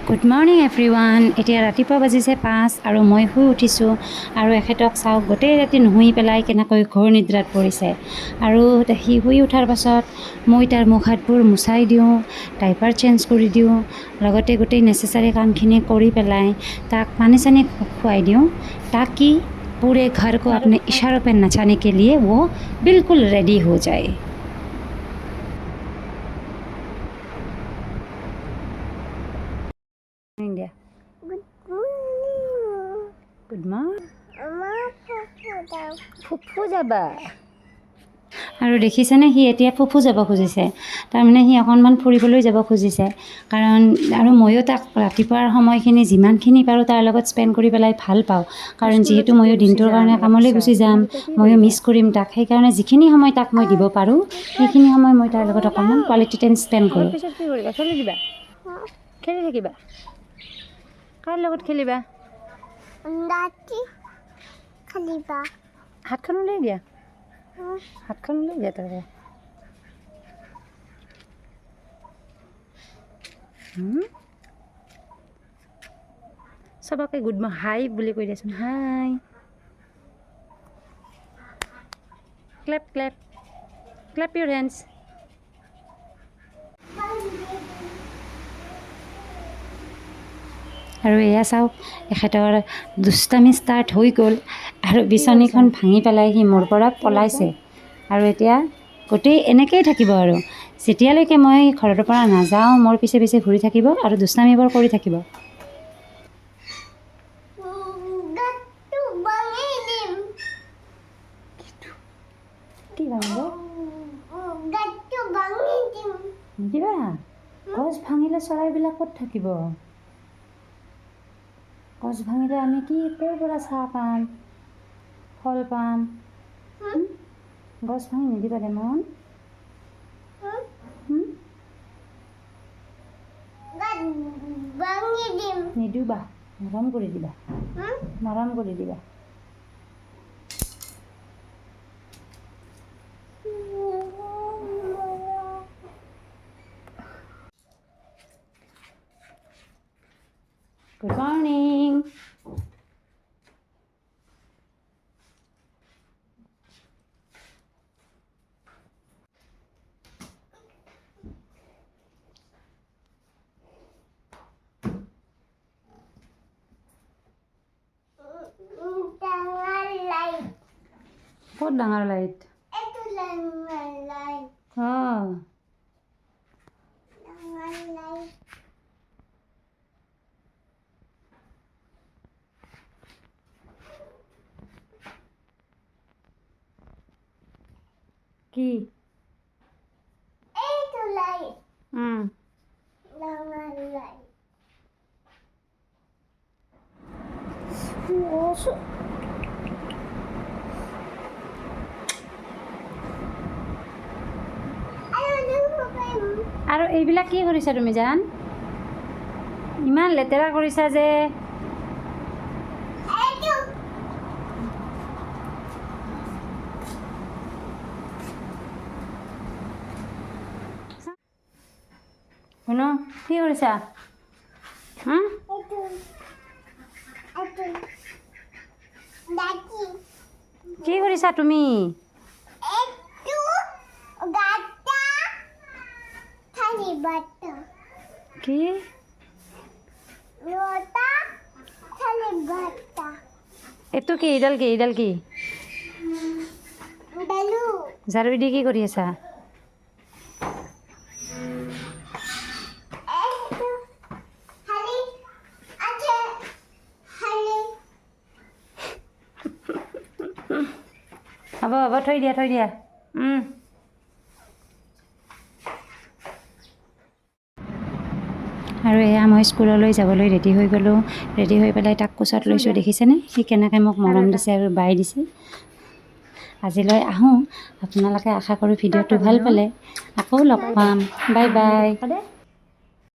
Good morning everyone. এতিয়া ৰাতিপুৱা বাজিছে 5 আৰু মই শুই উঠিছোঁ আৰু এখেতক চাওক গোটেই ৰাতি নুশুই পেলাই কেনেকৈ ঘোৰ নিদ্ৰাত পৰিছে। আৰু সি শুই উঠাৰ পাছত মই তাৰ মুখ হাতবোৰ মুচাই দিওঁ, ডাইপাৰ চেঞ্জ কৰি দিওঁ, লগতে গোটেই নেচেচাৰী কামখিনি কৰি পেলাই তাক পানী চানী খুৱাই দিওঁ ताकि पूरे घर को अपने इशारों पर नचाने के लिए वो बिल्कुल रेडी हो जाए। India. Good morning. ফুফু যাবা আৰু দেখিছেনে সি এতিয়া ফুফু যাব খুজিছে। তাৰমানে সি অকণমান ফুৰিবলৈ যাব খুজিছে কাৰণ আৰু ময়ো তাক ৰাতিপুৱাৰ সময়খিনি যিমানখিনি পাৰোঁ তাৰ লগত স্পেণ্ড কৰি পেলাই ভাল পাওঁ কাৰণ যিহেতু ময়ো দিনটোৰ কাৰণে কামলৈ গুচি যাম, ময়ো মিছ কৰিম তাক। সেইকাৰণে যিখিনি সময় তাক মই দিব পাৰোঁ সেইখিনি সময় মই তাৰ লগত অকণমান কোৱালিটি টাইম স্পেণ্ড কৰোঁ। পিছত কি কৰিবা? খেলি দিবা? খেলি থাকিবা? কাৰ লগত খেলিবা? হাতখন উলিয়াই দিয়া, হাতখন উলিয়াই দিয়া তই। চবকে গুড মৰ্ণিং হাই বুলি কৈ দিয়াচোন। হাই, ক্লেপ ক্লেপ ক্লেপ ইউৰ হেণ্ডছ। আৰু এয়া চাওক এখেতৰ দুষ্টামি ষ্টাৰ্ট হৈ গ'ল আৰু বিচনীখন ভাঙি পেলাই সি মোৰ পৰা পলাইছে আৰু এতিয়া গোটেই এনেকৈয়ে থাকিব আৰু যেতিয়ালৈকে মই ঘৰৰ পৰা নাযাওঁ মোৰ পিছে পিছে ঘূৰি থাকিব আৰু দুষ্টামিবোৰ কৰি থাকিব। কি ভাঙিব? নিদিবা, গছ ভাঙিলে চৰাইবিলাক ক'ত থাকিব? গছ ভাঙিলে আমি কি ক'ৰ পৰা চাহ পাম, ফল পাম? গছ ভাঙি নিদিবা দে মন। নিদিবা, নৰম কৰি দিবা, নৰম কৰি দিবা। Good morning. বহুত ডাঙৰ লাইট। অঁ কি? আৰু এইবিলাক কি কৰিছা তুমি জান? ইমান লেতেৰা কৰিছা যে। শুনো কি কৰিছা? কি কৰিছা তুমি? কি? এইটো কি? এইডাল কি? এইডাল কি? ঝাৰু দি কি কৰি আছা? হ'ব হ'ব থৈ দিয়া থৈ দিয়া। আৰু এয়া মই স্কুললৈ যাবলৈ ৰেডি হৈ গ'লোঁ। ৰেডি হৈ পেলাই তাক কোচত লৈছোঁ। দেখিছেনে সি কেনেকৈ মোক মৰম দিছে আৰু বাই দিছে। আজিলৈ আহোঁ। আপোনালোকে আশা কৰোঁ ভিডিঅ'টো ভাল পালে। আকৌ লগ পাম। Bye bye.